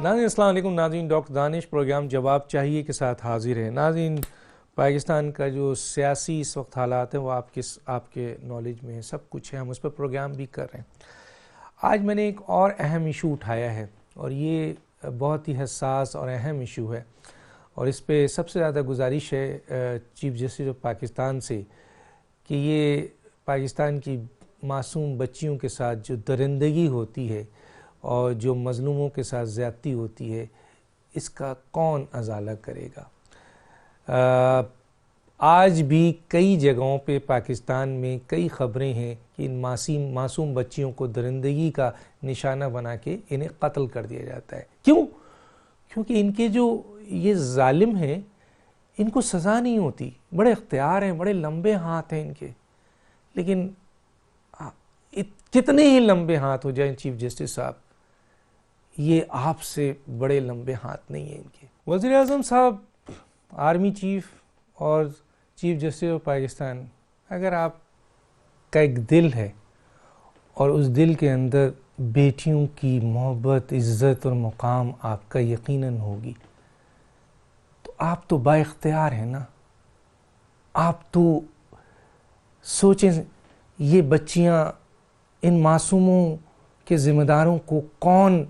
ناظرین السلام علیکم. ناظرین ڈاکٹر دانش پروگرام جواب چاہیے کے ساتھ حاضر ہے. ناظرین پاکستان کا جو سیاسی اس وقت حالات ہیں وہ آپ کے نالج میں ہے, سب کچھ ہے, ہم اس پر پروگرام بھی کر رہے ہیں. آج میں نے ایک اور اہم ایشو اٹھایا ہے اور یہ بہت ہی حساس اور اہم ایشو ہے, اور اس پہ سب سے زیادہ گزارش ہے چیف جسٹس آف پاکستان سے کہ یہ پاکستان کی معصوم بچیوں کے ساتھ جو درندگی ہوتی ہے اور جو مظلوموں کے ساتھ زیادتی ہوتی ہے, اس کا کون ازالہ کرے گا. آج بھی کئی جگہوں پہ پاکستان میں کئی خبریں ہیں کہ ان معصوم بچیوں کو درندگی کا نشانہ بنا کے انہیں قتل کر دیا جاتا ہے. کیوں؟ کیونکہ ان کے جو یہ ظالم ہیں ان کو سزا نہیں ہوتی. بڑے اختیار ہیں, بڑے لمبے ہاتھ ہیں ان کے, لیکن کتنے ہی لمبے ہاتھ ہو جائیں چیف جسٹس صاحب, یہ آپ سے بڑے لمبے ہاتھ نہیں ہیں ان کے. وزیر اعظم صاحب, آرمی چیف اور چیف جسٹس آف پاکستان, اگر آپ کا ایک دل ہے اور اس دل کے اندر بیٹیوں کی محبت, عزت اور مقام آپ کا یقیناً ہوگی, تو آپ تو با اختیار ہیں نا. آپ تو سوچیں یہ بچیاں, ان معصوموں کے ذمہ داروں کو کون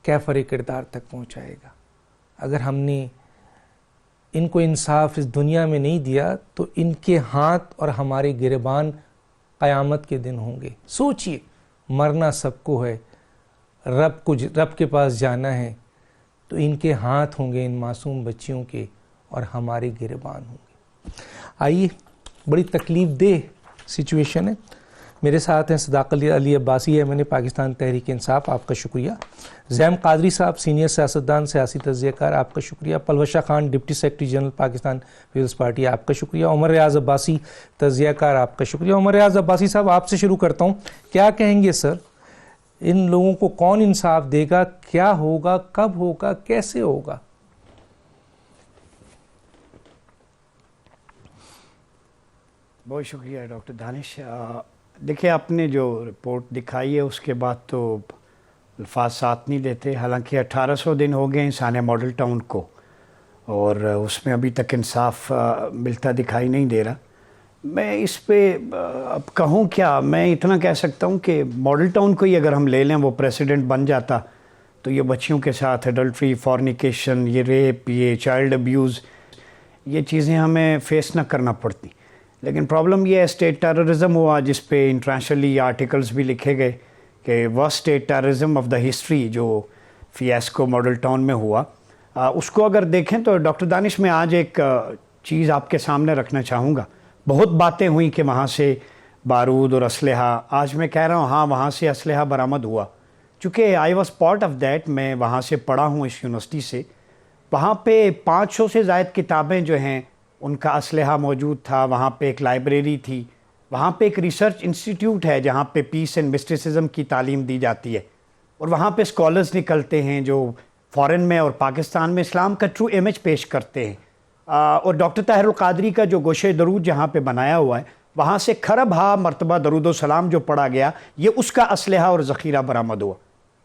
کیفر کردار تک پہنچائے گا. اگر ہم نے ان کو انصاف اس دنیا میں نہیں دیا تو ان کے ہاتھ اور ہمارے گریبان قیامت کے دن ہوں گے. سوچئے, مرنا سب کو ہے, رب کے پاس جانا ہے, تو ان کے ہاتھ ہوں گے ان معصوم بچیوں کے اور ہمارے گریبان ہوں گے. آئیے, بڑی تکلیف دہ سچویشن ہے. میرے ساتھ ہیں صداقت علی عباسی ہے, میں نے پاکستان تحریک انصاف, آپ کا شکریہ. زیم قادری صاحب, سینئر سیاستدان, سیاسی تجزیہ کار, آپ کا شکریہ. Palwasha Khan, deputy secretary general Pakistan Peoples Party, آپ کا شکریہ. عمر ریاض عباسی, تجزیہ کار, آپ کا شکریہ. عمر ریاض عباسی صاحب, آپ سے شروع کرتا ہوں. کیا کہیں گے سر, ان لوگوں کو کون انصاف دے گا, کیا ہوگا, کب ہوگا, کیسے ہوگا؟ بہت شکریہ ڈاکٹر دانش. دیکھیں, آپ نے جو رپورٹ دکھائی ہے اس کے بعد تو الفاظ ساتھ نہیں دیتے. حالانکہ 1800 دن ہو گئے انسانیہ ماڈل ٹاؤن کو, اور اس میں ابھی تک انصاف ملتا دکھائی نہیں دے رہا. میں اس پہ اب کہوں کیا. میں اتنا کہہ سکتا ہوں کہ ماڈل ٹاؤن کو ہی اگر ہم لے لیں, وہ پریسیڈنٹ بن جاتا, تو یہ بچیوں کے ساتھ ایڈلٹری, فورنیکیشن, یہ ریپ, یہ چائلڈ ابیوز, یہ چیزیں ہمیں فیس نہ کرنا پڑتی. لیکن پرابلم یہ ہے, اسٹیٹ ٹیررزم ہوا, جس پہ انٹرنیشنلی آرٹیکلز بھی لکھے گئے کہ worst state terrorism of the history جو فیاسکو ماڈل ٹاؤن میں ہوا. اس کو اگر دیکھیں تو ڈاکٹر دانش, میں آج ایک چیز آپ کے سامنے رکھنا چاہوں گا. بہت باتیں ہوئیں کہ وہاں سے بارود اور اسلحہ. آج میں کہہ رہا ہوں ہاں, وہاں سے اسلحہ برآمد ہوا, چونکہ I was part of that. میں وہاں سے پڑھا ہوں اس یونیورسٹی سے. وہاں پہ 500 سے زائد کتابیں جو ہیں ان کا اسلحہ موجود تھا. وہاں پہ ایک لائبریری تھی. وہاں پہ ایک ریسرچ انسٹیٹیوٹ ہے جہاں پہ پیس اینڈ مسٹیسزم کی تعلیم دی جاتی ہے, اور وہاں پہ اسکالرز نکلتے ہیں جو فورن میں اور پاکستان میں اسلام کا ٹرو امیج پیش کرتے ہیں. اور ڈاکٹر طاہر القادری کا جو گوشہ درود جہاں پہ بنایا ہوا ہے, وہاں سے کھرب ہا مرتبہ درود و سلام جو پڑھا گیا, یہ اس کا اسلحہ اور ذخیرہ برآمد ہوا.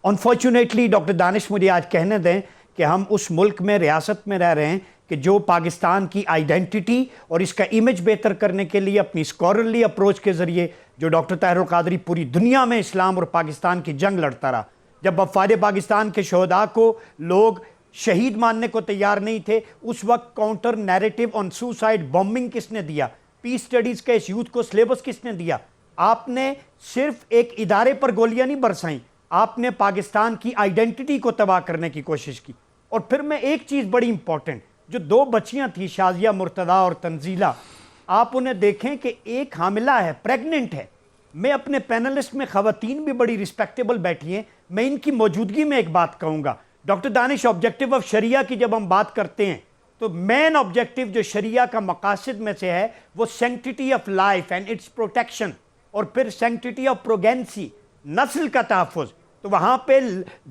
انفارچونیٹلی ڈاکٹر دانش, مجھے آج کہنے دیں کہ ہم اس ملک میں, ریاست میں رہ رہے ہیں کہ جو پاکستان کی آئیڈینٹی اور اس کا امیج بہتر کرنے کے لیے اپنی اسکالرلی اپروچ کے ذریعے جو ڈاکٹر طاہر القادری پوری دنیا میں اسلام اور پاکستان کی جنگ لڑتا رہا. جب وفاد پاکستان کے شہداء کو لوگ شہید ماننے کو تیار نہیں تھے, اس وقت کاؤنٹر نیریٹو آن سوسائڈ بومبنگ کس نے دیا؟ پیس سٹڈیز کے اس یوتھ کو سلیبس کس نے دیا؟ آپ نے صرف ایک ادارے پر گولیاں نہیں برسائیں, آپ نے پاکستان کی آئیڈینٹی کو تباہ کرنے کی کوشش کی. اور پھر میں ایک چیز بڑی امپورٹنٹ, جو 2 بچیاں تھیں, شازیہ مرتضیٰ اور تنزیلہ, آپ انہیں دیکھیں کہ ایک حاملہ ہے, پریگننٹ ہے. میں اپنے پینلسٹ میں خواتین بھی بڑی رسپیکٹیبل بیٹھی ہیں, میں ان کی موجودگی میں ایک بات کہوں گا. ڈاکٹر دانش, آبجیکٹیو آف شریعہ کی جب ہم بات کرتے ہیں تو مین آبجیکٹیو جو شریعہ کا مقاصد میں سے ہے وہ sanctity of life and its protection, اور پھر سینکٹیٹی آف پروگینسی, نسل کا تحفظ. تو وہاں پہ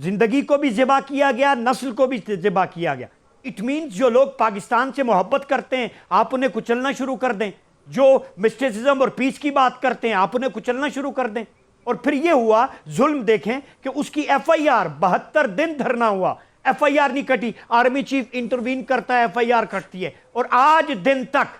زندگی کو بھی ذبح کیا گیا, نسل کو بھی ذبح کیا گیا. اٹ مینز جو لوگ پاکستان سے محبت کرتے ہیں آپ انہیں کچلنا شروع کر دیں, جو مسٹیسزم اور پیس کی بات کرتے ہیں آپ انہیں کچلنا شروع کر دیں. اور پھر یہ ہوا ظلم, دیکھیں کہ اس کی ایف آئی آر 72 دن دھرنا ہوا, ایف آئی آر نہیں کٹی. آرمی چیف انٹروین کرتا ہے, ایف آئی آر کٹتی ہے. اور آج دن تک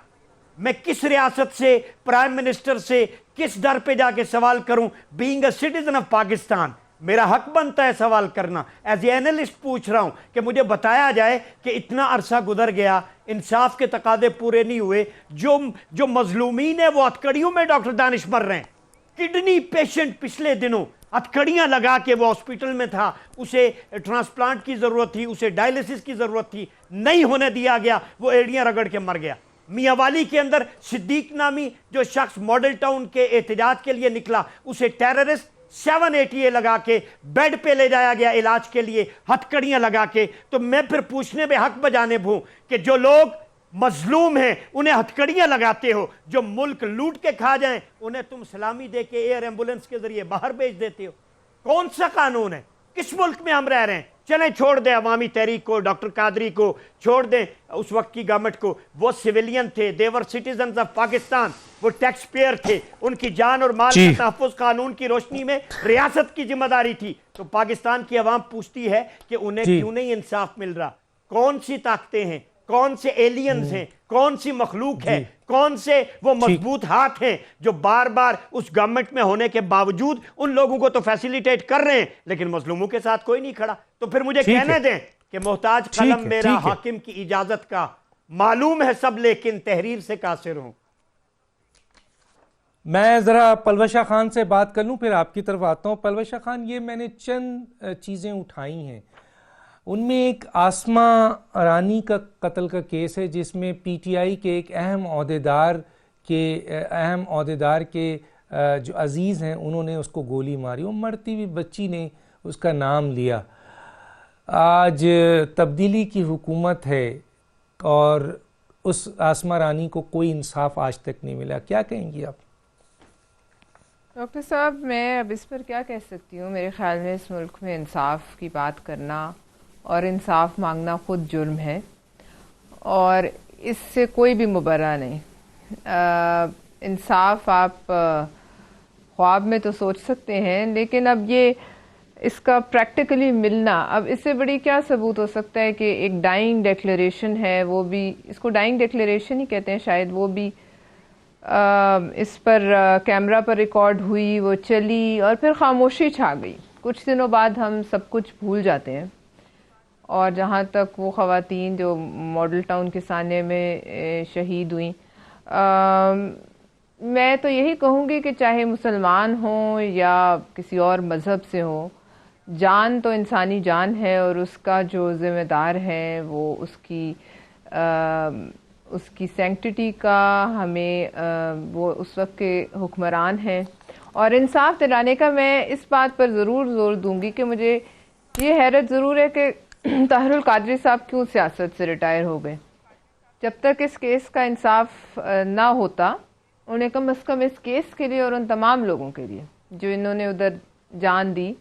میں کس ریاست سے, پرائم منسٹر سے کس در پہ جا کے سوال کروں؟ Being a citizen of Pakistan میرا حق بنتا ہے سوال کرنا. ایز اے اینالسٹ پوچھ رہا ہوں کہ مجھے بتایا جائے کہ اتنا عرصہ گزر گیا, انصاف کے تقاضے پورے نہیں ہوئے, جو مظلومین ہیں وہ ہتھکڑیوں میں ڈاکٹر دانش مر رہے ہیں. کڈنی پیشنٹ پچھلے دنوں ہتھکڑیاں لگا کے وہ ہاسپٹل میں تھا, اسے ٹرانسپلانٹ کی ضرورت تھی, اسے ڈائلسس کی ضرورت تھی, نہیں ہونے دیا گیا, وہ ایڑیاں رگڑ کے مر گیا. میاں والی کے اندر صدیق نامی جو شخص ماڈل ٹاؤن کے احتجاج کے لیے نکلا, اسے ٹیررسٹ 780 لگا کے بیڈ پہ لے جایا گیا علاج کے لیے, ہتھکڑیاں لگا کے. تو میں پھر پوچھنے میں حق بجانے ہوں کہ جو لوگ مظلوم ہیں انہیں ہتھکڑیاں لگاتے ہو, جو ملک لوٹ کے کھا جائیں انہیں تم سلامی دے کے ایئر ایمبولنس کے ذریعے باہر بھیج دیتے ہو. کون سا قانون ہے؟ کس ملک میں ہم رہ رہے ہیں؟ چلیں چھوڑ دیں عوامی تحریک کو, ڈاکٹر قادری کو, چھوڑ دیں اس وقت کی گورنمنٹ کو. وہ سویلین تھے, دیور سٹیزنز آف پاکستان, وہ ٹیکس پیئر تھے, ان کی جان اور مال کا تحفظ قانون کی روشنی میں ریاست کی ذمہ داری تھی. تو پاکستان کی عوام پوچھتی ہے کہ انہیں کیوں نہیں انصاف مل رہا؟ کون سی طاقتیں ہیں, کون سے ایلینز ہیں, کون سی مخلوق ہے, کون سے وہ مضبوط ہاتھ ہیں جو بار بار اس گورنمنٹ میں ہونے کے باوجود ان لوگوں کو تو فیسیلیٹیٹ کر رہے ہیں لیکن مظلوموں کے ساتھ کوئی نہیں کھڑا؟ تو پھر مجھے کہنے دیں کہ محتاج قلم میرا حاکم کی اجازت کا, معلوم ہے سب لیکن تحریر سے قاصر ہوں. میں ذرا پلوشہ خان سے بات کر لوں پھر آپ کی طرف آتا ہوں. پلوشہ خان, یہ میں نے چند چیزیں اٹھائی ہیں, ان میں ایک آسما رانی کا قتل کا کیس ہے جس میں پی ٹی آئی کے ایک اہم عہدیدار کے جو عزیز ہیں انہوں نے اس کو گولی ماری, وہ مرتی ہوئی بچی نے اس کا نام لیا. آج تبدیلی کی حکومت ہے اور اس آسما رانی کو کوئی انصاف آج تک نہیں ملا, کیا کہیں گی آپ؟ ڈاکٹر صاحب, میں اب اس پر کیا کہہ سکتی ہوں. میرے خیال میں اس ملک میں انصاف کی بات کرنا اور انصاف مانگنا خود جرم ہے اور اس سے کوئی بھی مبرہ نہیں. انصاف آپ خواب میں تو سوچ سکتے ہیں لیکن اب یہ اس کا پریکٹیکلی ملنا, اب اس سے بڑی کیا ثبوت ہو سکتا ہے کہ ایک ڈائنگ ڈیکلیریشن ہے, وہ بھی اس کو ڈائنگ ڈیکلیریشن ہی کہتے ہیں شاید, وہ بھی اس پر کیمرہ پر ریکارڈ ہوئی, وہ چلی اور پھر خاموشی چھا گئی. کچھ دنوں بعد ہم سب کچھ بھول جاتے ہیں. اور جہاں تک وہ خواتین جو ماڈل ٹاؤن کے سانے میں شہید ہوئیں, میں تو یہی کہوں گی کہ چاہے مسلمان ہوں یا کسی اور مذہب سے ہوں, جان تو انسانی جان ہے اور اس کا جو ذمہ دار ہے وہ اس کی سینکٹیٹی کا ہمیں وہ اس وقت کے حکمران ہیں. اور انصاف دلانے کا میں اس بات پر ضرور زور دوں گی کہ مجھے یہ حیرت ضرور ہے کہ طاہر القادری صاحب کیوں سیاست سے ریٹائر ہو گئے. جب تک اس کیس کا انصاف نہ ہوتا, انہیں کم از کم اس کیس کے لیے اور ان تمام لوگوں کے لیے جو انہوں نے ادھر جان دی,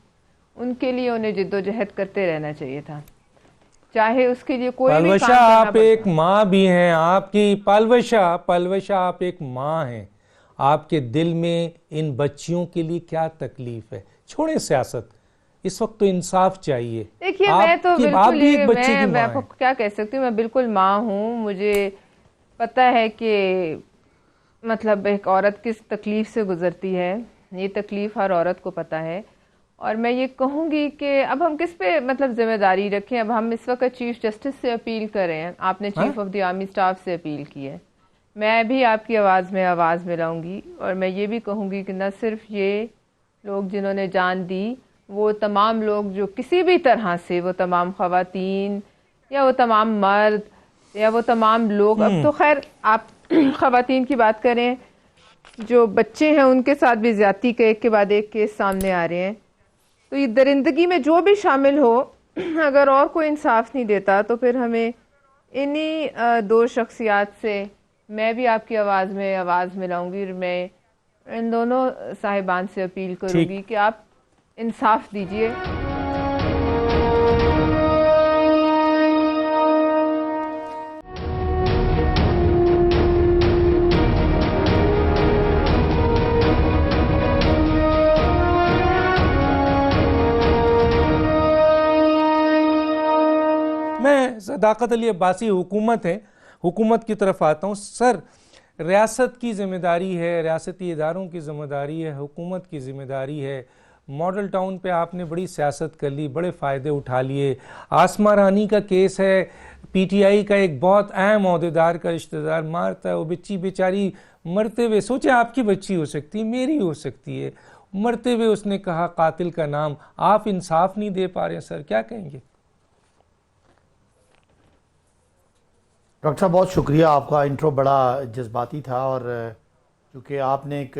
ان کے لیے انہیں جد و جہد کرتے رہنا چاہیے تھا, چاہے اس کے لیے کوئی بھی کام کرنا پلوشہ آپ ایک ماں بھی ہیں, آپ کی پلوشہ آپ ایک ماں ہیں, آپ کے دل میں ان بچیوں کے لیے کیا تکلیف ہے؟ چھوڑیں سیاست, اس وقت تو انصاف چاہیے. دیکھیے میں تو بالکل میں کیا کہہ سکتی ہوں, میں بالکل ماں ہوں, مجھے پتہ ہے کہ مطلب ایک عورت کس تکلیف سے گزرتی ہے, یہ تکلیف ہر عورت کو پتہ ہے. اور میں یہ کہوں گی کہ اب ہم کس پہ مطلب ذمہ داری رکھیں. اب ہم اس وقت چیف جسٹس سے اپیل کر رہے ہیں, آپ نے chief of the army staff سے اپیل کی ہے, میں بھی آپ کی آواز میں آواز ملاؤں گی. اور میں یہ بھی کہوں گی کہ نہ صرف یہ لوگ جنہوں نے جان دی, وہ تمام لوگ جو کسی بھی طرح سے, وہ تمام خواتین یا وہ تمام مرد یا وہ تمام لوگ, اب تو خیر آپ خواتین کی بات کریں, جو بچے ہیں ان کے ساتھ بھی زیادتی کے ایک کے بعد ایک کیس سامنے آ رہے ہیں. تو یہ درندگی میں جو بھی شامل ہو, اگر اور کوئی انصاف نہیں دیتا تو پھر ہمیں انہی دو شخصیات سے میں بھی آپ کی آواز میں آواز ملاؤں گی. میں ان دونوں صاحبان سے اپیل کروں گی کہ آپ انصاف دیجئے. صداقت علی عباسی حکومت ہے, حکومت کی طرف آتا ہوں. سر ریاست کی ذمہ داری ہے, ریاستی اداروں کی ذمہ داری ہے, حکومت کی ذمہ داری ہے. ماڈل ٹاؤن پہ آپ نے بڑی سیاست کر لی, بڑے فائدے اٹھا لیے. آسما رانی کا کیس ہے, پی ٹی آئی کا ایک بہت اہم عہدیدار کا رشتہ دار مارتا ہے, وہ بچی بیچاری مرتے ہوئے, سوچیں آپ کی بچی ہو سکتی ہے, میری ہو سکتی ہے, مرتے ہوئے اس نے کہا قاتل کا نام. آپ انصاف نہیں دے پا رہے ہیں سر, کیا کہیں گے؟ ڈاکٹر صاحب بہت شکریہ, آپ کا انٹرو بڑا جذباتی تھا, اور چونکہ آپ نے ایک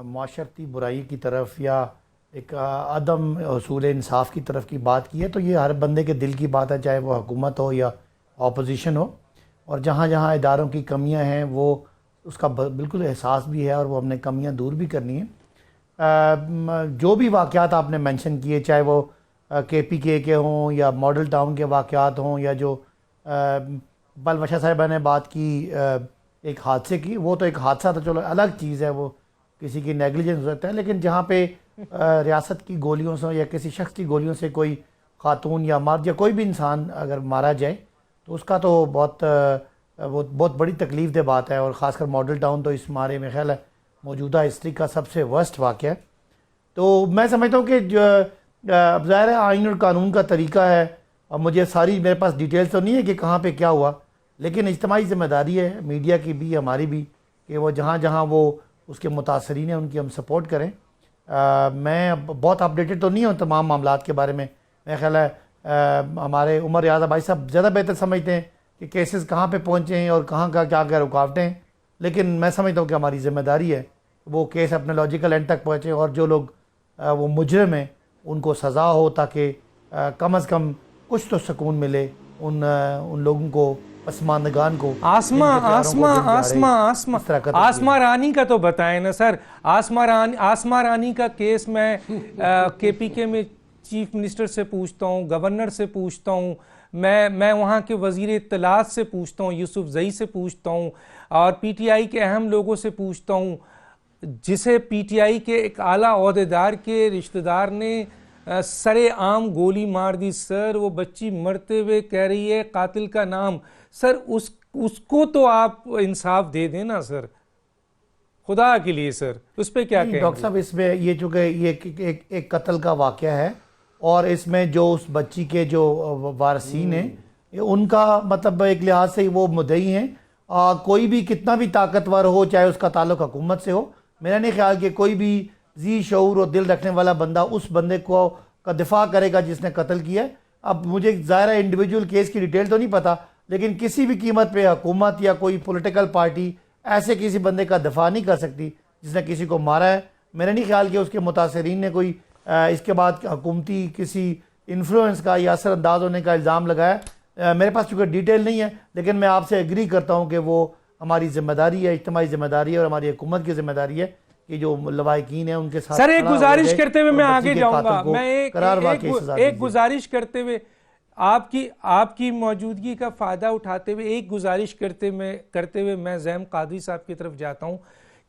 معاشرتی برائی کی طرف یا ایک عدم حصول انصاف کی طرف کی بات کی ہے, تو یہ ہر بندے کے دل کی بات ہے, چاہے وہ حکومت ہو یا اپوزیشن ہو. اور جہاں جہاں اداروں کی کمیاں ہیں وہ اس کا بالکل احساس بھی ہے, اور وہ ہم نے کمیاں دور بھی کرنی ہیں. جو بھی واقعات آپ نے مینشن کیے, چاہے وہ کے پی کے ہوں یا ماڈل ٹاؤن کے واقعات ہوں, یا جو بلوشہ صاحبہ نے بات کی ایک حادثے کی, وہ تو ایک حادثہ تو چلو الگ چیز ہے, وہ کسی کی نیگلیجنس ہو سکتا ہے. لیکن جہاں پہ ریاست کی گولیوں سے یا کسی شخص کی گولیوں سے کوئی خاتون یا مرد یا کوئی بھی انسان اگر مارا جائے, تو اس کا تو بہت بڑی تکلیف دہ بات ہے. اور خاص کر ماڈل ٹاؤن تو اس مارے میں خیال ہے موجودہ ہسٹری کا سب سے ورسٹ واقعہ ہے. تو میں سمجھتا ہوں کہ اب ظاہر ہے آئین اور قانون کا طریقہ ہے, اب مجھے ساری میرے پاس ڈیٹیلز تو نہیں ہے کہ کہاں پہ کیا ہوا, لیکن اجتماعی ذمہ داری ہے میڈیا کی بھی, ہماری بھی, کہ وہ جہاں جہاں وہ اس کے متاثرین ہیں ان کی ہم سپورٹ کریں. میں بہت اپڈیٹڈ تو نہیں ہوں تمام معاملات کے بارے میں. میرا خیال ہے ہمارے عمر ریاض بھائی صاحب زیادہ بہتر سمجھتے ہیں کہ کیسز کہاں پہ پہنچے ہیں اور کہاں کا کیا کیا رکاوٹیں ہیں. لیکن میں سمجھتا ہوں کہ ہماری ذمہ داری ہے وہ کیس اپنے لاجیکل اینڈ تک پہنچے, اور جو لوگ وہ مجرم ہیں ان کو سزا ہو, تاکہ کم از کم کچھ تو سکون ملے ان لوگوں کو, پسماندگان کو. آسما رانی کا تو بتائیں نا سر. آسما رانی کا کیس میں کے پی کے میں چیف منسٹر سے پوچھتا ہوں, گورنر سے پوچھتا ہوں, میں وہاں کے وزیر اطلاعات سے پوچھتا ہوں, یوسف زئی سے پوچھتا ہوں, اور پی ٹی آئی کے اہم لوگوں سے پوچھتا ہوں, جسے پی ٹی آئی کے ایک اعلیٰ عہدیدار کے رشتہ دار نے سرے عام گولی مار دی. سر وہ بچی مرتے ہوئے کہہ رہی ہے قاتل کا نام. سر اس کو تو آپ انصاف دے دیں نا سر, خدا کے لیے سر, اس پہ کیا کہیں؟ ڈاکٹر صاحب اس میں یہ چونکہ یہ ایک قتل کا واقعہ ہے, اور اس میں جو اس بچی کے جو وارثین ہیں ان کا مطلب ایک لحاظ سے وہ مدعی ہیں. کوئی بھی کتنا بھی طاقتور ہو, چاہے اس کا تعلق حکومت سے ہو, میرا نہیں خیال کہ کوئی بھی ذی شعور اور دل رکھنے والا بندہ اس بندے کا دفاع کرے گا جس نے قتل کیا ہے. اب مجھے ظاہر ہے انڈیویجول کیس کی ڈیٹیل تو نہیں پتا, لیکن کسی بھی قیمت پہ حکومت یا کوئی پولیٹیکل پارٹی ایسے کسی بندے کا دفاع نہیں کر سکتی جس نے کسی کو مارا ہے. میرا نہیں خیال کہ اس کے متاثرین نے کوئی اس کے بعد حکومتی کسی انفلوئنس کا یا اثر انداز ہونے کا الزام لگایا. میرے پاس چونکہ ڈیٹیل نہیں ہے, لیکن میں آپ سے ایگری کرتا ہوں کہ وہ ہماری ذمہ داری ہے, اجتماعی ذمہ داری ہے, اور ہماری حکومت کی ذمہ داری ہے کہ جو لواحقین ہیں ان کے ساتھ. سر ایک گزارش کرتے ہوئے میں آگے جاؤں گا, میں ایک گزارش کرتے ہوئے آپ کی موجودگی کا فائدہ اٹھاتے ہوئے ایک گزارش کرتے ہوئے میں زیم قادری صاحب کی طرف جاتا ہوں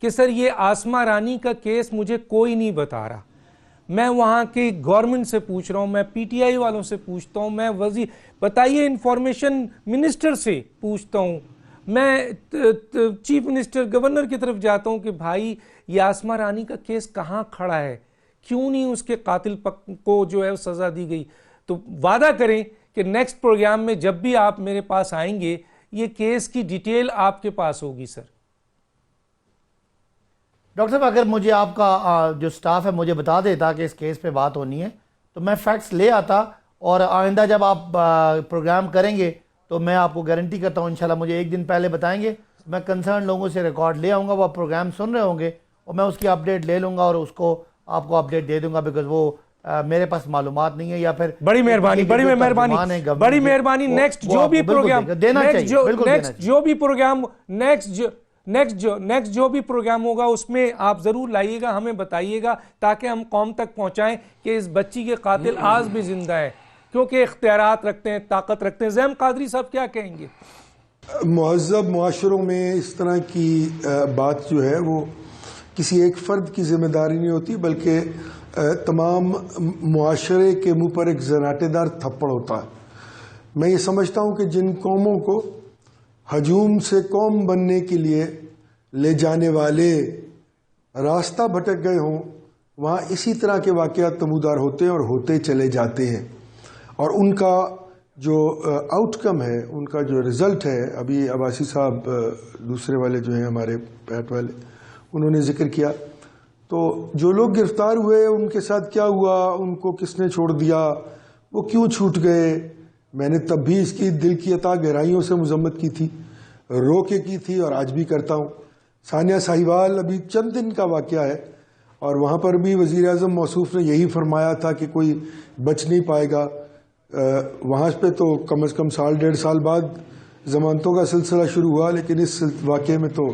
کہ سر یہ آسما رانی کا کیس مجھے کوئی نہیں بتا رہا. میں وہاں کے گورنمنٹ سے پوچھ رہا ہوں, میں پی ٹی آئی والوں سے پوچھتا ہوں, میں بتائیے انفارمیشن منسٹر سے پوچھتا ہوں, میں چیف منسٹر گورنر کی طرف جاتا ہوں کہ بھائی یہ آسما رانی کا کیس کہاں کھڑا ہے, کیوں نہیں اس کے قاتل کو جو ہے سزا دی گئی. تو وعدہ کریں کہ نیکسٹ پروگرام میں جب بھی آپ میرے پاس آئیں گے یہ کیس کی ڈیٹیل آپ کے پاس ہوگی. سر ڈاکٹر صاحب اگر مجھے آپ کا جو سٹاف ہے مجھے بتا دیتا کہ اس کیس پہ بات ہونی ہے تو میں فیکٹس لے آتا, اور آئندہ جب آپ پروگرام کریں گے تو میں آپ کو گارنٹی کرتا ہوں انشاءاللہ مجھے ایک دن پہلے بتائیں گے, میں کنسرن لوگوں سے ریکارڈ لے آؤں گا, وہ پروگرام سن رہے ہوں گے, اور میں اس کی اپڈیٹ لے لوں گا اور اس کو آپ کو اپڈیٹ دے دوں گا, بیکاز وہ میرے پاس معلومات نہیں ہے. یا پھر بڑی مہربانی نیکسٹ جو بھی پروگرام ہوگا اس میں آپ ضرور لائیے گا, ہمیں بتائیے گا تاکہ ہم قوم تک پہنچائیں کہ اس بچی کے قاتل آج بھی زندہ ہے, کیونکہ اختیارات رکھتے ہیں, طاقت رکھتے ہیں. زیم قادری صاحب کیا کہیں گے؟ مہذب معاشروں میں اس طرح کی بات جو ہے وہ کسی ایک فرد کی ذمہ داری نہیں ہوتی, بلکہ تمام معاشرے کے منہ پر ایک زناٹے دار تھپڑ ہوتا ہے. میں یہ سمجھتا ہوں کہ جن قوموں کو ہجوم سے قوم بننے کے لیے لے جانے والے راستہ بھٹک گئے ہوں، وہاں اسی طرح کے واقعات نمودار ہوتے ہیں اور ہوتے چلے جاتے ہیں، اور ان کا جو آؤٹ کم ہے، ان کا جو رزلٹ ہے، ابھی عباسی صاحب دوسرے والے جو ہیں ہمارے پیٹ والے، انہوں نے ذکر کیا، تو جو لوگ گرفتار ہوئے ان کے ساتھ کیا ہوا، ان کو کس نے چھوڑ دیا، وہ کیوں چھوٹ گئے. میں نے تب بھی اس کی دل کی عطا گہرائیوں سے مذمت کی تھی، رو کے کی تھی، اور آج بھی کرتا ہوں. ثانیہ ساہیوال ابھی چند دن کا واقعہ ہے، اور وہاں پر بھی وزیر اعظم موصوف نے یہی فرمایا تھا کہ کوئی بچ نہیں پائے گا. وہاں پہ تو کم از کم سال ڈیڑھ سال بعد ضمانتوں کا سلسلہ شروع ہوا، لیکن اس واقعے میں تو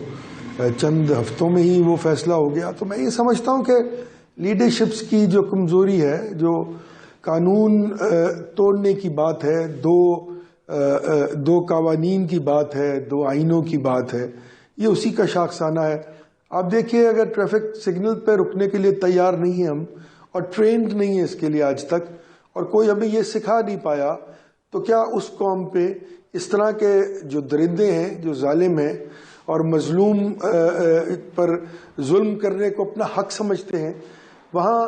چند ہفتوں میں ہی وہ فیصلہ ہو گیا. تو میں یہ سمجھتا ہوں کہ لیڈرشپس کی جو کمزوری ہے، جو قانون توڑنے کی بات ہے، دو قوانین کی بات ہے، دو آئینوں کی بات ہے، یہ اسی کا شاخسانہ ہے. آپ دیکھیے اگر ٹریفک سگنل پہ رکنے کے لیے تیار نہیں ہیں ہم، اور ٹرینڈ نہیں ہے اس کے لیے آج تک، اور کوئی ہمیں یہ سکھا نہیں پایا، تو کیا اس قوم پہ اس طرح کے جو درندے ہیں، جو ظالم ہیں اور مظلوم پر ظلم کرنے کو اپنا حق سمجھتے ہیں، وہاں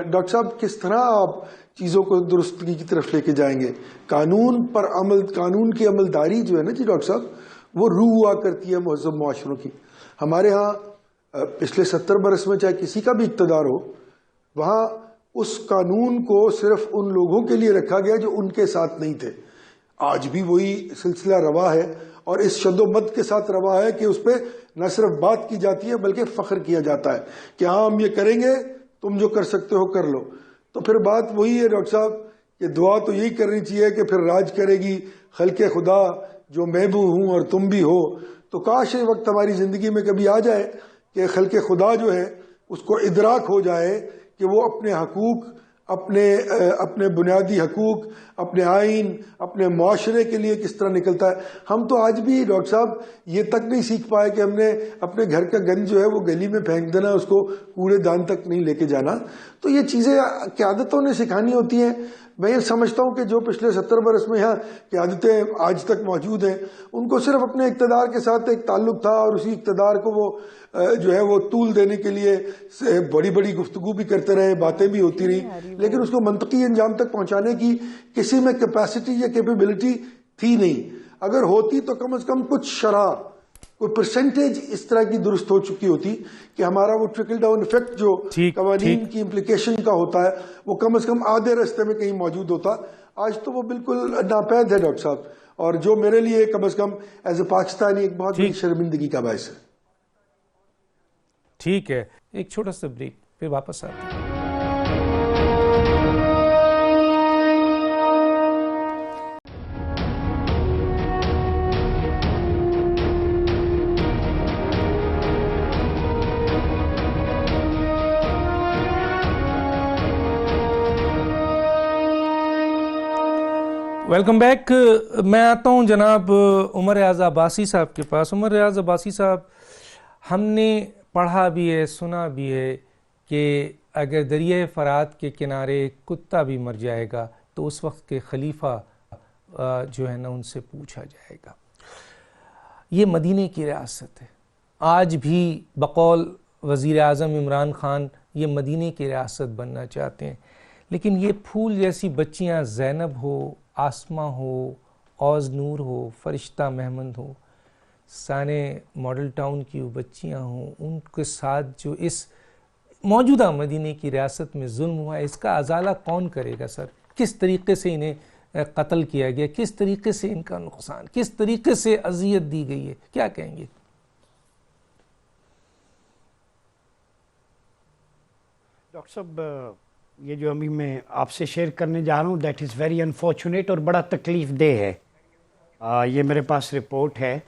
ڈاکٹر صاحب کس طرح آپ چیزوں کو درستگی کی طرف لے کے جائیں گے؟ قانون پر عمل، قانون کی عملداری جو ہے نا جی ڈاکٹر صاحب، وہ روح ہوا کرتی ہے مہذب معاشروں کی. ہمارے ہاں پچھلے 70 برس میں چاہے کسی کا بھی اقتدار ہو، وہاں اس قانون کو صرف ان لوگوں کے لیے رکھا گیا جو ان کے ساتھ نہیں تھے. آج بھی وہی سلسلہ روا ہے، اور اس شد و مد کے ساتھ روا ہے کہ اس پہ نہ صرف بات کی جاتی ہے بلکہ فخر کیا جاتا ہے کہ ہاں ہم یہ کریں گے، تم جو کر سکتے ہو کر لو. تو پھر بات وہی ہے ڈاکٹر صاحب کہ دعا تو یہی کرنی چاہیے کہ پھر راج کرے گی خلق خدا جو میں بھی ہوں اور تم بھی ہو. تو کاش یہ وقت ہماری زندگی میں کبھی آ جائے کہ خلق خدا جو ہے اس کو ادراک ہو جائے کہ وہ اپنے حقوق، اپنے بنیادی حقوق، اپنے آئین، اپنے معاشرے کے لیے کس طرح نکلتا ہے. ہم تو آج بھی ڈاکٹر صاحب یہ تک نہیں سیکھ پائے کہ ہم نے اپنے گھر کا گند جو ہے وہ گلی میں پھینک دینا، اس کو کوڑے دان تک نہیں لے کے جانا. تو یہ چیزیں قیادتوں نے سکھانی ہوتی ہیں. میں یہ سمجھتا ہوں کہ جو پچھلے 70 برس میں یہاں قیادتیں آج تک موجود ہیں، ان کو صرف اپنے اقتدار کے ساتھ ایک تعلق تھا، اور اسی اقتدار کو وہ جو ہے وہ طول دینے کے لیے بڑی بڑی گفتگو بھی کرتے رہے، باتیں بھی ہوتی رہی، لیکن اس کو منطقی انجام تک پہنچانے کی کسی میں کیپیسٹی یا کیپیبلٹی تھی نہیں. اگر ہوتی تو کم از کم کچھ شرح، کوئی پرسنٹیج اس طرح کی درست ہو چکی ہوتی کہ ہمارا وہ ٹرکل ڈاؤن ایفیکٹ جو قوانین کی امپلیکیشن کا ہوتا ہے وہ کم از کم آدھے راستے میں کہیں موجود ہوتا. آج تو وہ بالکل ناپید ہے ڈاکٹر صاحب، اور جو میرے لیے کم از کم ایز اے پاکستانی ایک بہت بڑی شرمندگی کا باعث ہے. ٹھیک ہے، ایک چھوٹا سا بریک، پھر واپس آتے ہیں. Welcome back. میں آتا ہوں جناب عمر ریاض عباسی صاحب کے پاس. عمر ریاض عباسی صاحب، ہم نے پڑھا بھی ہے، سنا بھی ہے کہ اگر دریائے فرات کے کنارے کتا بھی مر جائے گا تو اس وقت کے خلیفہ جو ہے نا ان سے پوچھا جائے گا. یہ مدینے کی ریاست ہے. آج بھی بقول وزیر اعظم عمران خان یہ مدینے کی ریاست بننا چاہتے ہیں، لیکن یہ پھول جیسی بچیاں زینب ہو، آسمہ ہو، اوز نور ہو، فرشتہ محمد ہو، سانے ماڈل ٹاؤن کی وہ بچیاں ہوں، ان کے ساتھ جو اس موجودہ مدینے کی ریاست میں ظلم ہوا ہے، اس کا ازالہ کون کرے گا سر؟ کس طریقے سے انہیں قتل کیا گیا، کس طریقے سے ان کا نقصان، کس طریقے سے اذیت دی گئی ہے، کیا کہیں گے؟ ڈاکٹر صاحب، یہ جو ابھی میں آپ سے شیئر کرنے جا رہا ہوں دیٹ از ویری انفارچونیٹ اور بڑا تکلیف دہ ہے. یہ میرے پاس رپورٹ ہے.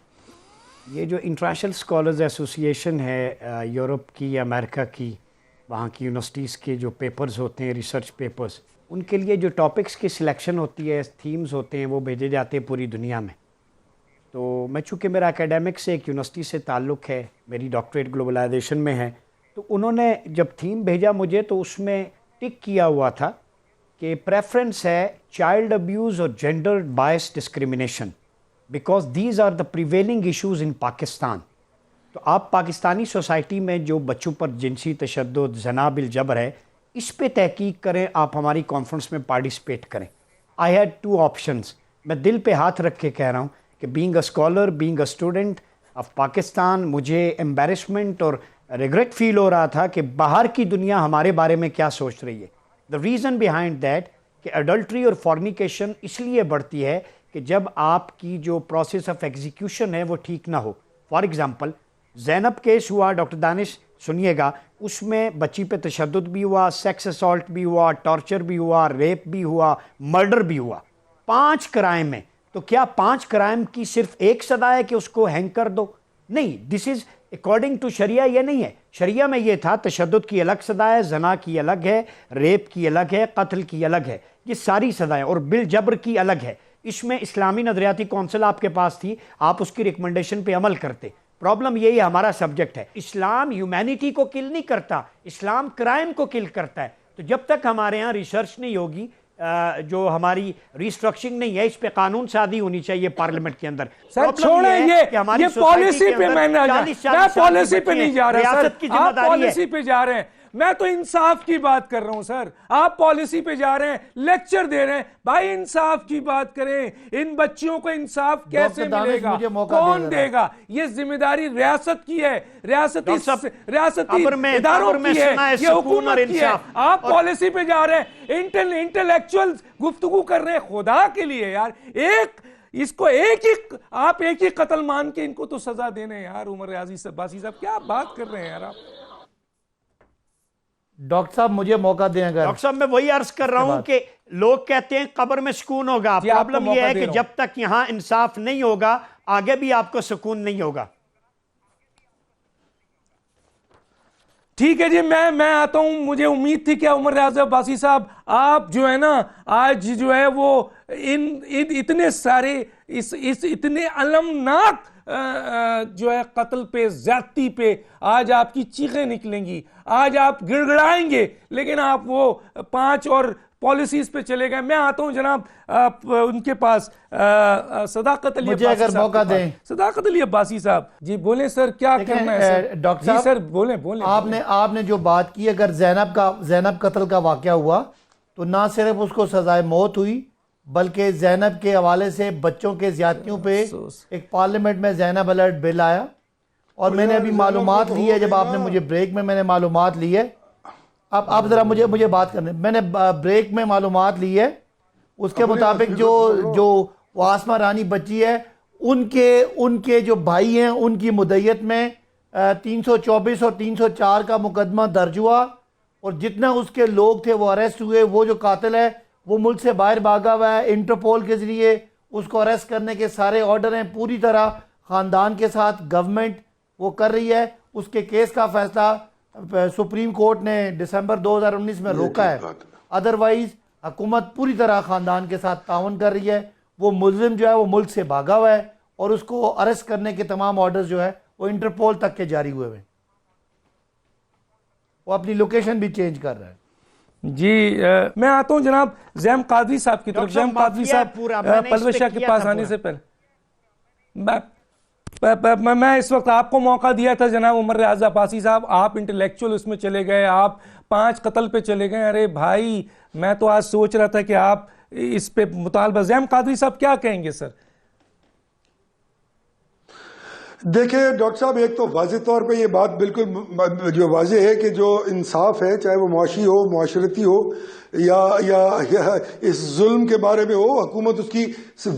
یہ جو انٹرنیشنل اسکالرز ایسوسیشن ہے یورپ کی یا امریکہ کی، وہاں کی یونیورسٹیز کے جو پیپرز ہوتے ہیں، ریسرچ پیپرز، ان کے لیے جو ٹاپکس کی سلیکشن ہوتی ہے، تھیمز ہوتے ہیں، وہ بھیجے جاتے ہیں پوری دنیا میں. تو میں چونکہ میرا اکیڈمک سے ایک یونیورسٹی سے تعلق ہے، میری ڈاکٹریٹ گلوبلائزیشن میں ہے، تو انہوں نے جب تھیم بھیجا مجھے تو اس میں ٹک کیا ہوا تھا کہ پریفرنس ہے چائلڈ ابیوز اور gender bias discrimination, because these are the prevailing issues in Pakistan. تو آپ پاکستانی سوسائٹی میں جو بچوں پر جنسی تشدد، زنا بالجبر ہے، اس پہ تحقیق کریں. آپ ہماری کانفرنس میں پارٹیسپیٹ کریں. I had 2 options. میں دل پہ ہاتھ رکھ کے کہہ رہا ہوں کہ being a scholar, being a student of Pakistan, مجھے ایمبیرسمنٹ اور ریگریٹ فیل ہو رہا تھا کہ باہر کی دنیا ہمارے بارے میں کیا سوچ رہی ہے. دا ریزن بیہائنڈ دیٹ کہ اڈلٹری اور فورنیکیشن اس لیے بڑھتی ہے کہ جب آپ کی جو پروسیس آف ایگزیکیوشن ہے وہ ٹھیک نہ ہو. فار ایگزامپل زینب کیس ہوا، ڈاکٹر دانش سنیے گا، اس میں بچی پہ تشدد بھی ہوا، سیکس اسالٹ بھی ہوا، ٹارچر بھی ہوا، ریپ بھی ہوا، مرڈر بھی ہوا. 5 کرائم ہیں. تو کیا 5 کرائم کی صرف ایک سزا ہے کہ اس کو ہینگ کر دو؟ نہیں. دس از اکارڈنگ ٹو شریعہ یہ نہیں ہے. شریعہ میں یہ تھا تشدد کی الگ سزا ہے، زنا کی الگ ہے، ریپ کی الگ ہے، قتل کی الگ ہے. یہ ساری سزائیں، اور بالجبر کی الگ ہے. اس میں اسلامی نظریاتی کونسل آپ کے پاس تھی، آپ اس کی ریکمنڈیشن پہ عمل کرتے. پرابلم یہی ہمارا سبجیکٹ ہے. اسلام ہیومینٹی کو کل نہیں کرتا، اسلام کرائم کو کل کرتا ہے. تو جب تک ہمارے ہاں ریسرچ نہیں ہوگی، جو ہماری ریسٹرکچرنگ نہیں ہے، اس پہ قانون سازی ہونی چاہیے پارلیمنٹ کے اندر. سر چھوڑیں یہ پالیسی پہ میں پالیسی پہ نہیں جا رہا سر، آپ پالیسی پہ جا رہے ہیں. میں تو انصاف کی بات کر رہا ہوں سر، آپ پالیسی پہ جا رہے ہیں، لیکچر دے رہے ہیں. بھائی انصاف کی بات کریں. ان بچیوں کو انصاف کیسے ملے گا؟ کون دے گا؟ یہ ذمہ داری ریاست کی ہے، ریاستی اداروں کی ہے، یہ حکومت کی ہے. آپ پالیسی پہ جا رہے ہیں، انٹلیکچوئل گفتگو کر رہے ہیں. خدا کے لیے یار، اس کو آپ ایک ہی قتل مان کے ان کو تو سزا دینے یار. عمر ریاضی عباسی صاحب کیا بات کر رہے ہیں یار آپ؟ ڈاکٹر صاحب مجھے موقع دیں. اگر ڈاکٹر صاحب میں وہی عرض کر رہا ہوں کہ لوگ کہتے ہیں قبر میں سکون ہوگا. پرابلم یہ ہے کہ جب تک یہاں انصاف نہیں ہوگا آگے بھی آپ کو سکون نہیں ہوگا. ٹھیک ہے جی، میں آتا ہوں. مجھے امید تھی کہ عمر ریاض عباسی صاحب آپ جو ہے نا آج جو ہے وہ اتنے سارے اتنے المناک جو ہے قتل پہ، زیادتی پہ آج آپ کی چیخیں نکلیں گی، آج آپ گڑ گڑائیں گے، لیکن آپ وہ 5 اور پالیسیز پہ چلے گئے. میں آتا ہوں جناب ان کے پاس صداقت علی عباسی اگر موقع دیں. صداقت علی عباسی صاحب جی بولیں سر، کیا کرنا ہے سر؟ ڈاکٹر صاحب سر بولیں. آپ نے جو بات کی، اگر زینب قتل کا واقعہ ہوا تو نہ صرف اس کو سزائے موت ہوئی، بلکہ زینب کے حوالے سے بچوں کے زیادتیوں پہ ایک پارلیمنٹ میں زینب الرٹ بل آیا. اور میں نے ابھی معلومات لی ہے، جب آپ نے مجھے بریک میں نے معلومات لی ہے. اب ذرا مجھے بات کرنے، میں نے بریک میں معلومات لی ہے. اس کے مطابق جو آسمہ رانی بچی ہے، ان کے جو بھائی ہیں، ان کی مدعیت میں 324 اور 304 کا مقدمہ درج ہوا، اور جتنا اس کے لوگ تھے وہ اریسٹ ہوئے. وہ جو قاتل ہے وہ ملک سے باہر بھاگا ہوا ہے. انٹرپول کے ذریعے اس کو اریسٹ کرنے کے سارے آرڈر ہیں. پوری طرح خاندان کے ساتھ گورنمنٹ وہ کر رہی ہے. اس کے کیس کا فیصلہ سپریم کورٹ نے دسمبر 2019 میں روکا ہے. ادروائز حکومت پوری طرح خاندان کے ساتھ تعاون کر رہی ہے. وہ ملزم جو ہے وہ ملک سے بھاگا ہوا ہے، اور اس کو اریسٹ کرنے کے تمام آرڈرز جو ہے وہ انٹرپول تک کے جاری ہوئے ہوئے. وہ اپنی لوکیشن بھی چینج کر رہا ہے. جی میں آتا ہوں جناب زیم قادری صاحب کی طرف. زیم قادری صاحب پلوش شاہ کے پاس آنے سے پہلے میں اس وقت آپ کو موقع دیا تھا جناب عمر ریاض عباسی صاحب، آپ انٹلیکچوئل اس میں چلے گئے، آپ 5 قتل پہ چلے گئے. ارے بھائی میں تو آج سوچ رہا تھا کہ آپ اس پہ مطالبہ. زیم قادری صاحب کیا کہیں گے سر؟ دیکھیں ڈاکٹر صاحب، ایک تو واضح طور پہ یہ بات بالکل جو واضح ہے کہ جو انصاف ہے، چاہے وہ معاشی ہو، معاشرتی ہو، یا اس ظلم کے بارے میں ہو، حکومت اس کی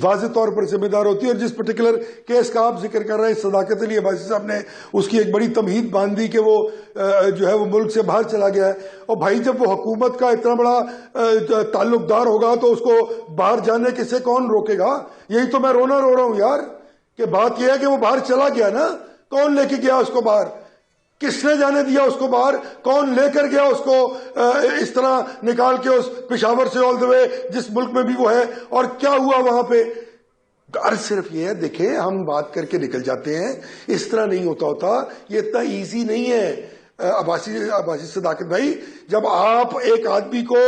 واضح طور پر ذمہ دار ہوتی ہے. اور جس پرٹیکولر کیس کا آپ ذکر کر رہے ہیں، صداقت علی عباسی صاحب نے اس کی ایک بڑی تمہید باندھ دی کہ وہ جو ہے وہ ملک سے باہر چلا گیا ہے. اور بھائی جب وہ حکومت کا اتنا بڑا تعلق دار ہوگا تو اس کو باہر جانے کے سے کون روکے گا؟ یہی تو میں رو رہا ہوں یار، کہ بات یہ ہے کہ وہ باہر چلا گیا نا. کون لے کے گیا اس کو باہر؟ کس نے جانے دیا اس کو باہر؟ کون لے کر گیا اس کو اس طرح نکال کے اس پشاور سے آل دی وے جس ملک میں بھی وہ ہے؟ اور کیا ہوا وہاں پہ؟ عرض صرف یہ ہے، دیکھیں ہم بات کر کے نکل جاتے ہیں، اس طرح نہیں ہوتا. یہ اتنا ایزی نہیں ہے. عباسی صداقت بھائی، جب آپ ایک آدمی کو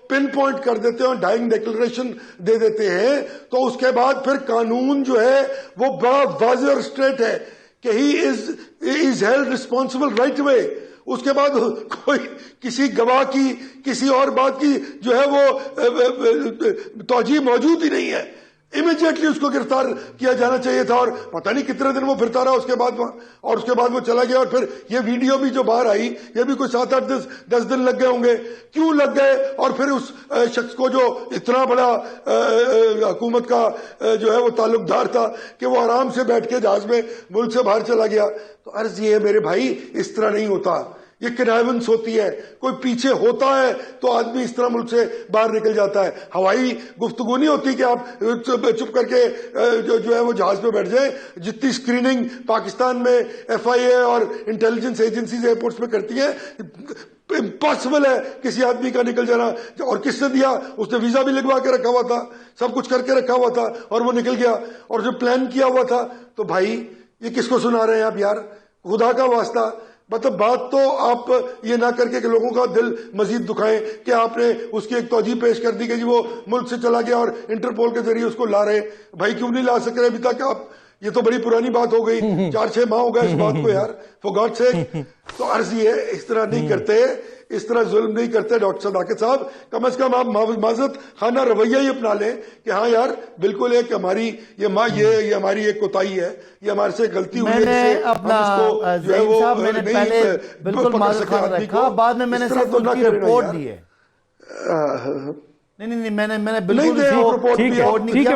پن پوائنٹ کر دیتے ہیں اور ڈائنگ ڈیکلریشن دے دیتے ہیں تو اس کے بعد پھر قانون جو ہے وہ بڑا واضح اور اسٹریٹ ہے کہ he is held responsible right way. اس کے بعد کوئی کسی گواہ کی کسی اور بات کی جو ہے وہ توجیہ موجود ہی نہیں ہے. امیڈیٹلی اس کو گرفتار کیا جانا چاہیے تھا، اور پتہ نہیں کتنے دن وہ پھرتا رہا اس کے بعد وہ چلا گیا. اور پھر یہ ویڈیو بھی جو باہر آئی یہ بھی کوئی 7-8-10 دن لگ گئے ہوں گے. کیوں لگ گئے؟ اور پھر اس شخص کو جو اتنا بڑا حکومت کا جو ہے وہ تعلق دار تھا کہ وہ آرام سے بیٹھ کے جہاز میں ملک سے باہر چلا گیا. تو عرض یہ ہے میرے بھائی، اس طرح نہیں ہوتا، یہ کنائونس ہوتی ہے. کوئی پیچھے ہوتا ہے تو آدمی اس طرح ملک سے باہر نکل جاتا ہے. ہوائی گفتگو نہیں ہوتی کہ آپ چپ کر کے جو ہے وہ جہاز پہ بیٹھ جائیں. جتنی اسکریننگ پاکستان میں FIA اور انٹیلیجنس ایجنسیز ایئرپورٹس پہ کرتی ہیں، امپاسبل ہے کسی آدمی کا نکل جانا. اور کس نے دیا؟ اس نے ویزا بھی لگوا کے رکھا ہوا تھا، سب کچھ کر کے رکھا ہوا تھا، اور وہ نکل گیا. اور جو پلان کیا ہوا تھا. تو بھائی یہ کس کو سنا رہے ہیں آپ یار؟ خدا کا واسطہ، مطلب بات تو آپ یہ نہ کر کے کہ لوگوں کا دل مزید دکھائیں کہ آپ نے اس کی ایک توجیہ پیش کر دی کہ جی وہ ملک سے چلا گیا اور انٹرپول کے ذریعے اس کو لا رہے. بھائی کیوں نہیں لا سک رہے ابھی تک آپ؟ یہ تو بڑی پرانی بات ہو گئی، 4-6 ماہ ہو گئے اس بات کو یار، فار گاڈ سیک. تو عرض یہ ہے اس طرح نہیں کرتے، اس طرح ظلم نہیں کرتے. ڈاکٹر صداقت صاحب، کم از کم آپ معذرت خانہ رویہ ہی اپنا لیں کہ ہاں یار بالکل ایک ہماری یہ ہماری ایک کوتاہی ہے، یہ ہمارے سے غلطی ہوئی ہے. میں نے اپنا زین صاحب میں نے پہلے بالکل معذرت خانہ رکھا، بعد میں نے صرف ان کی رپورٹ دی ہے. نہیں میں نے بالکل رپورٹ نہیں کیا.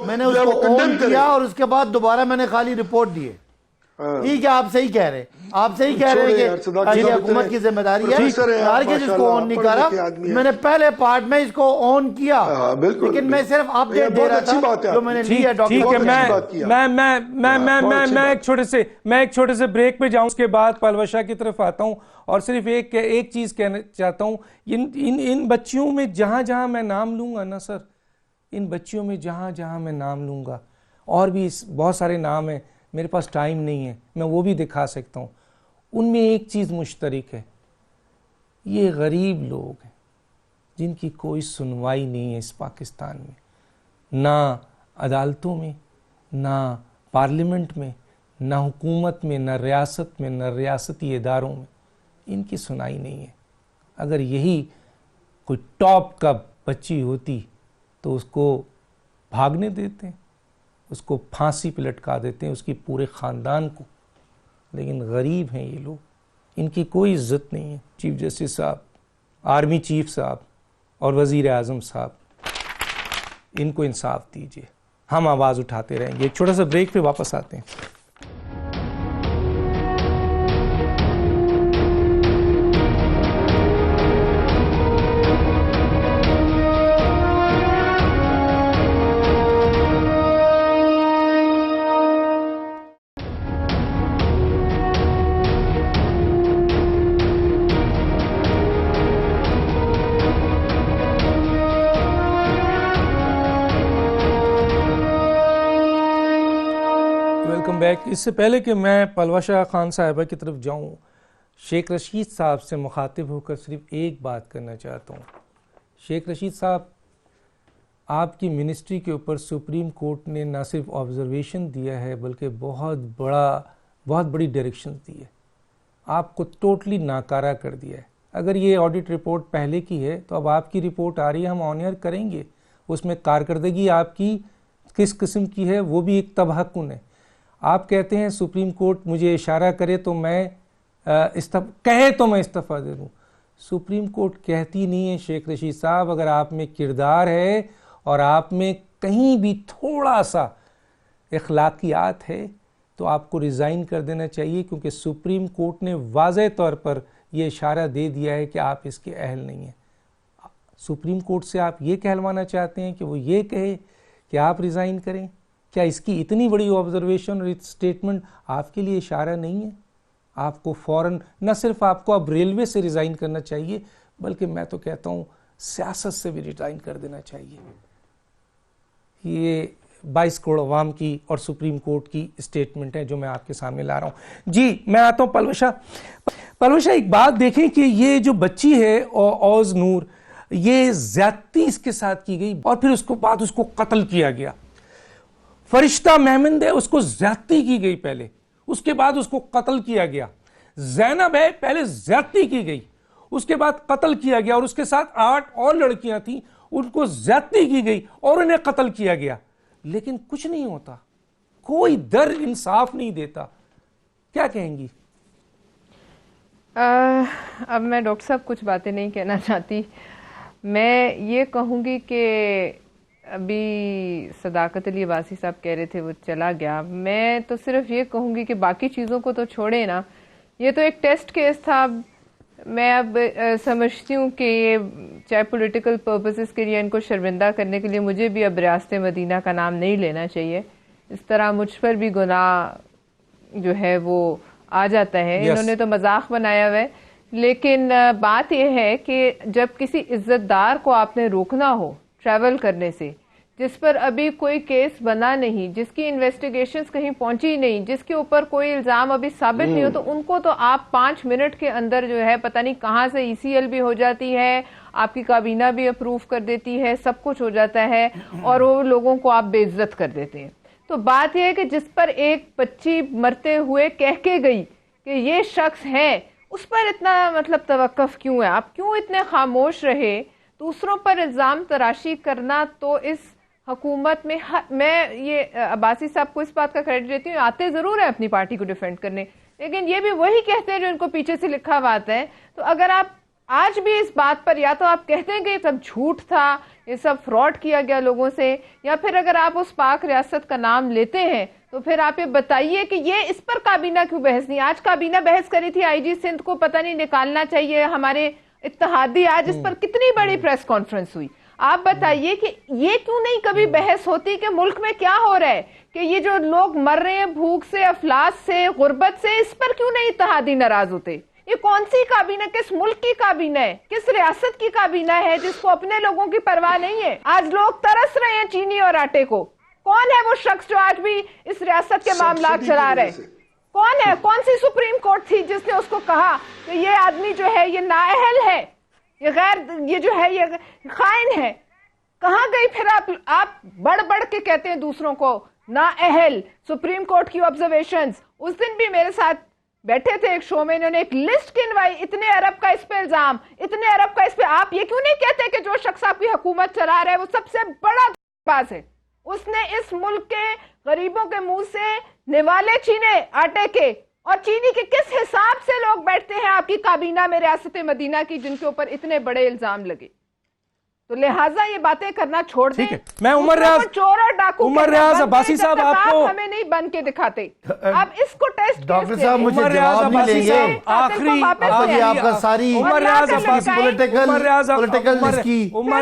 میں نے اس کو اون کیا اور اس کے بعد دوبارہ میں نے خالی رپورٹ دی ہے. ٹھیک ہے، آپ صحیح کہہ رہے ہیں، آپ صحیح کہہ رہے ہیں کہ یہ حکومت کی ذمہ داری ہے جس کو اون نہیں کرا. میں نے پہلے پارٹ میں اس کو اون کیا، لیکن میں صرف اپڈیٹ دے رہا تھا جو میں نے لیا. میں ایک چھوٹے سے بریک پہ جاؤں، اس کے بعد پلوش شاہ کی طرف آتا ہوں اور صرف ایک چیز کہنا چاہتا ہوں. ان بچیوں میں جہاں جہاں میں نام لوں گا نا سر، ان بچیوں میں جہاں جہاں میں نام لوں گا، اور بھی بہت سارے نام ہیں، میرے پاس ٹائم نہیں ہے، میں وہ بھی دکھا سکتا ہوں. ان میں ایک چیز مشترک ہے، یہ غریب لوگ ہیں جن کی کوئی سنوائی نہیں ہے اس پاکستان میں، نہ عدالتوں میں، نہ پارلیمنٹ میں، نہ حکومت میں، نہ ریاست میں، نہ ریاستی اداروں میں. ان کی سنائی نہیں ہے. اگر یہی کوئی ٹاپ کا بچی ہوتی تو اس کو بھاگنے دیتے ہیں، اس کو پھانسی پہ لٹکا دیتے ہیں، اس کی پورے خاندان کو. لیکن غریب ہیں یہ لوگ، ان کی کوئی عزت نہیں ہے. چیف جسٹس صاحب، آرمی چیف صاحب اور وزیر اعظم صاحب، ان کو انصاف دیجیے. ہم آواز اٹھاتے رہیں گے. ایک چھوٹا سا بریک پہ واپس آتے ہیں. اس سے پہلے کہ میں پلوشہ خان صاحبہ کی طرف جاؤں، شیخ رشید صاحب سے مخاطب ہو کر صرف ایک بات کرنا چاہتا ہوں. شیخ رشید صاحب، آپ کی منسٹری کے اوپر سپریم کورٹ نے نہ صرف آبزرویشن دیا ہے بلکہ بہت بڑی ڈائریکشن دی ہے. آپ کو ٹوٹلی ناکارہ کر دیا ہے. اگر یہ آڈٹ رپورٹ پہلے کی ہے تو اب آپ کی رپورٹ آ رہی ہے، ہم آنر کریں گے. اس میں کارکردگی آپ کی کس قسم کی ہے وہ بھی ایک تباہ کن ہے. آپ کہتے ہیں سپریم کورٹ مجھے اشارہ کرے تو میں استعفیٰ دے دوں. سپریم کورٹ کہتی نہیں ہے شیخ رشید صاحب. اگر آپ میں کردار ہے اور آپ میں کہیں بھی تھوڑا سا اخلاقیات ہے تو آپ کو ریزائن کر دینا چاہیے، کیونکہ سپریم کورٹ نے واضح طور پر یہ اشارہ دے دیا ہے کہ آپ اس کے اہل نہیں ہیں. سپریم کورٹ سے آپ یہ کہلوانا چاہتے ہیں کہ وہ یہ کہے کہ آپ ریزائن کریں؟ کیا اس کی اتنی بڑی آبزرویشن اور اسٹیٹمنٹ آپ کے لیے اشارہ نہیں ہے؟ آپ کو فوراً نہ صرف آپ کو اب ریلوے سے ریزائن کرنا چاہیے بلکہ میں تو کہتا ہوں سیاست سے بھی ریزائن کر دینا چاہیے. یہ 22 کروڑ عوام کی اور سپریم کورٹ کی اسٹیٹمنٹ ہے جو میں آپ کے سامنے لا رہا ہوں. جی میں آتا ہوں پلوشا ایک بات دیکھیں کہ یہ جو بچی ہے اوز نور, یہ زیادتی اس کے ساتھ کی گئی اور پھر اس کو بعد اس کو قتل کیا گیا. فرشتہ مہمند ہے, اس کو زیادتی کی گئی پہلے, اس کے بعد اس کو قتل کیا گیا. زینب ہے, پہلے زیادتی کی گئی, اس کے بعد قتل کیا گیا, اور اس کے ساتھ 8 اور لڑکیاں تھیں, ان کو زیادتی کی گئی اور انہیں قتل کیا گیا. لیکن کچھ نہیں ہوتا, کوئی در انصاف نہیں دیتا. کیا کہیں گی؟ اب میں ڈاکٹر صاحب کچھ باتیں نہیں کہنا چاہتی. میں یہ کہوں گی کہ ابھی صداقت علی عباسی صاحب کہہ رہے تھے وہ چلا گیا. میں تو صرف یہ کہوں گی کہ باقی چیزوں کو تو چھوڑیں نا, یہ تو ایک ٹیسٹ کیس تھا. میں اب سمجھتی ہوں کہ یہ چاہے پولیٹیکل پرپسز کے لیے ان کو شرمندہ کرنے کے لیے مجھے بھی اب ریاست مدینہ کا نام نہیں لینا چاہیے. اس طرح مجھ پر بھی گناہ جو ہے وہ آ جاتا ہے. انہوں نے تو مذاق بنایا ہوا ہے, لیکن بات یہ ہے کہ جب کسی عزت دار کو آپ نے روکنا ہو ٹریول کرنے سے, جس پر ابھی کوئی کیس بنا نہیں, جس کی انویسٹیگیشنز کہیں پہنچی نہیں, جس کے اوپر کوئی الزام ابھی ثابت نہیں ہو, تو ان کو تو آپ 5 منٹ کے اندر جو ہے پتہ نہیں کہاں سے ECL بھی ہو جاتی ہے, آپ کی کابینہ بھی اپروو کر دیتی ہے, سب کچھ ہو جاتا ہے, اور وہ لوگوں کو آپ بے عزت کر دیتے ہیں. تو بات یہ ہے کہ جس پر ایک بچی مرتے ہوئے کہہ کے گئی کہ یہ شخص ہے, اس پر اتنا مطلب توقف کیوں ہے؟ آپ کیوں اتنے خاموش رہے؟ دوسروں پر الزام تراشی کرنا تو اس حکومت میں یہ عباسی صاحب کو اس بات کا کریڈٹ دیتی ہوں, آتے ضرور ہیں اپنی پارٹی کو ڈیفینڈ کرنے, لیکن یہ بھی وہی کہتے ہیں جو ان کو پیچھے سے لکھا ہوا آتا ہے. تو اگر آپ آج بھی اس بات پر یا تو آپ کہتے ہیں کہ یہ سب جھوٹ تھا, یہ سب فراڈ کیا گیا لوگوں سے, یا پھر اگر آپ اس پاک ریاست کا نام لیتے ہیں تو پھر آپ یہ بتائیے کہ یہ اس پر کابینہ کیوں بحث نہیں. آج کابینہ بحث کری تھی IG سندھ کو پتہ نہیں نکالنا چاہیے, ہمارے اتحادی, آج اس پر کتنی بڑی پریس کانفرنس ہوئی. آپ بتائیے کہ یہ کیوں نہیں کبھی بحث ہوتی کہ ملک میں کیا ہو رہا ہے, کہ یہ جو لوگ مر رہے ہیں بھوک سے, افلاس سے, غربت سے, اس پر کیوں نہیں اتحادی ناراض ہوتے؟ یہ کون سی کابینہ, کس ملک کی کابینہ ہے, کس ریاست کی کابینہ ہے جس کو اپنے لوگوں کی پرواہ نہیں ہے؟ آج لوگ ترس رہے ہیں چینی اور آٹے کو. کون ہے وہ شخص جو آج بھی اس ریاست کے معاملات چلا رہے؟ کون ہے؟ کون سی سپریم کورٹ تھی جس نے اس کو کہا کہ یہ آدمی جو ہے یہ نااہل ہے, یہ جو ہے یہ خائن ہے؟ کہاں گئی پھر آپ بڑھ بڑھ کے کہتے ہیں دوسروں کو نااہل. سپریم کورٹ کی آبزرویشنز, اس دن بھی میرے ساتھ بیٹھے تھے ایک شو میں, انہوں نے ایک لسٹ گنوائی, اتنے ارب کا اس پہ الزام, اتنے ارب کا اس پہ. آپ یہ کیوں نہیں کہتے کہ جو شخص آپ کی حکومت چلا رہا ہے وہ سب سے بڑا باز ہے؟ اس نے اس ملک کے غریبوں کے منہ سے نوالے چھینے آٹے کے, اور چینی کے کس حساب سے لوگ بیٹھتے ہیں آپ کی کابینہ میں ریاست مدینہ کی جن کے اوپر اتنے بڑے الزام لگے؟ تو لہٰذا یہ باتیں کرنا چھوڑ دیں. میں عمر ریاض عباسی صاحب آپ کو ہمیں نہیں بن کے دکھاتے, آپ اس کو ٹیسٹ ڈاکٹر صاحب مجھے جواب نہیں لیں گے. آخری آپ کا ساری عمر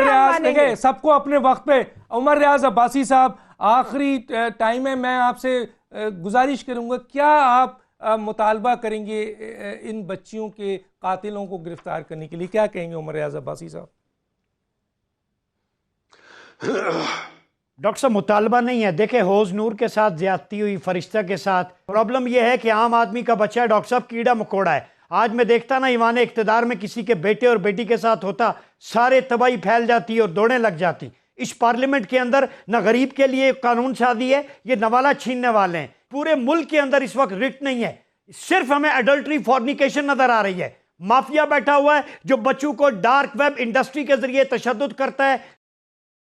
ریاض دیکھیں سب کو اپنے وقت پہ. عمر ریاض عباسی صاحب آخری ٹائم ہے, میں آپ سے گزارش کروں گا, کیا آپ مطالبہ کریں گے ان بچیوں کے قاتلوں کو گرفتار کرنے کے لیے؟ کیا کہیں گے عمر ریاض عباسی صاحب؟ ڈاکٹر صاحب مطالبہ نہیں ہے. دیکھیں حوض نور کے ساتھ زیادتی ہوئی, فرشتہ کے ساتھ. پرابلم یہ ہے کہ عام آدمی کا بچہ ہے ڈاکٹر صاحب کیڑا مکوڑا ہے. آج میں دیکھتا نا ایوان اقتدار میں کسی کے بیٹے اور بیٹی کے ساتھ ہوتا, سارے تباہی پھیل جاتی اور دوڑیں لگ جاتی. اس پارلیمنٹ کے اندر نہ غریب کے لیے قانون سازی ہے, یہ نوالا چھیننے والے ہیں. پورے ملک کے اندر اس وقت رٹ نہیں ہے, صرف ہمیں ایڈلٹری فورنیکیشن نظر آ رہی ہے. مافیا بیٹھا ہوا ہے جو بچوں کو ڈارک ویب انڈسٹری کے ذریعے تشدد کرتا ہے,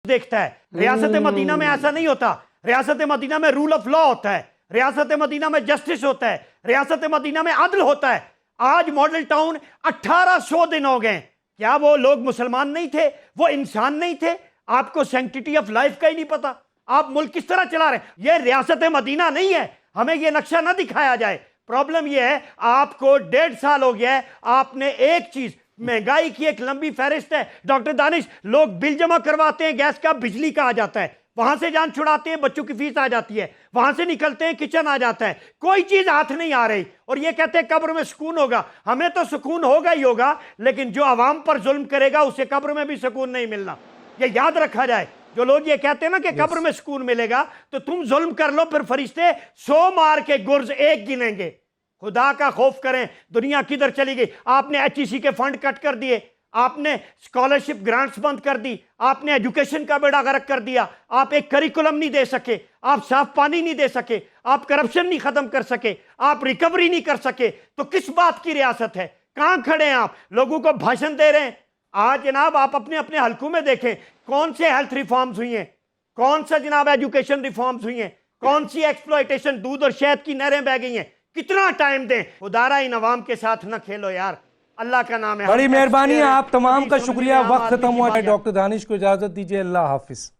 دیکھتا ہے. ریاست مدینہ میں ایسا نہیں ہوتا. ریاست مدینہ میں رول آف لا ہوتا ہے, ریاست مدینہ میں جسٹس ہوتا ہے, ریاست مدینہ میں عدل ہوتا ہے. آج ماڈل ٹاؤن 1800 دن ہو گئے. کیا وہ لوگ مسلمان نہیں تھے؟ وہ انسان نہیں تھے؟ آپ کو سینکٹیٹی آف لائف کا ہی نہیں پتا؟ آپ ملک کس طرح چلا رہے ہیں؟ یہ ریاست مدینہ نہیں ہے, ہمیں یہ نقشہ نہ دکھایا جائے. پرابلم یہ ہے آپ کو 1.5 سال ہو گیا ہے, آپ نے ایک چیز, مہنگائی کی ایک لمبی فہرست ہے ڈاکٹر دانش. لوگ بل جمع کرواتے ہیں, گیس کا, بجلی کا آ جاتا ہے, وہاں سے جان چھڑاتے ہیں, بچوں کی فیس آ جاتی ہے, وہاں سے نکلتے ہیں, کچن آ جاتا ہے, کوئی چیز ہاتھ نہیں آ رہی, اور یہ کہتے ہیں قبر میں سکون ہوگا. ہمیں تو سکون ہوگا ہی ہوگا, لیکن جو عوام پر ظلم کرے گا اسے قبر میں بھی سکون نہیں ملنا. یہ یاد رکھا جائے. جو لوگ یہ کہتے ہیں نا کہ قبر میں سکون ملے گا، تو تم ظلم کر لو، پھر فرشتے 100 مار کے گرز ایک گنیں گے. خدا کا خوف کریں. دنیا کدھر چلی گئی؟ آپ نے HEC کے فنڈ کٹ کر دیے، آپ نے اسکالرشپ گرانٹس بند کر دی، آپ نے ایجوکیشن کا بیڑا غرق کر دیا، آپ ایک کریکولم نہیں دے سکے، آپ صاف پانی نہیں دے سکے، آپ کرپشن نہیں ختم کر سکے، آپ ریکوری نہیں کر سکے، تو کس بات کی ریاست ہے؟ کہاں کھڑے ہیں آپ؟ لوگوں کو بھاشن دے رہے ہیں. آج جناب آپ اپنے اپنے حلقوں میں دیکھیں کون سے ہیلتھ ریفارمز ہوئی ہیں، کون سا جناب ایجوکیشن ریفارمز ہوئی ہیں، کون سی ایکسپلائٹیشن، دودھ اور شہد کی نہریں بہ گئی ہیں. کتنا ٹائم دیں؟ خدارا ان عوام کے ساتھ نہ کھیلو یار، اللہ کا نام ہے. بڑی مہربانی ہے آپ تمام کا شکریہ. وقت ختم ہوا ہے. ڈاکٹر دانش کو اجازت دیجیے. اللہ حافظ.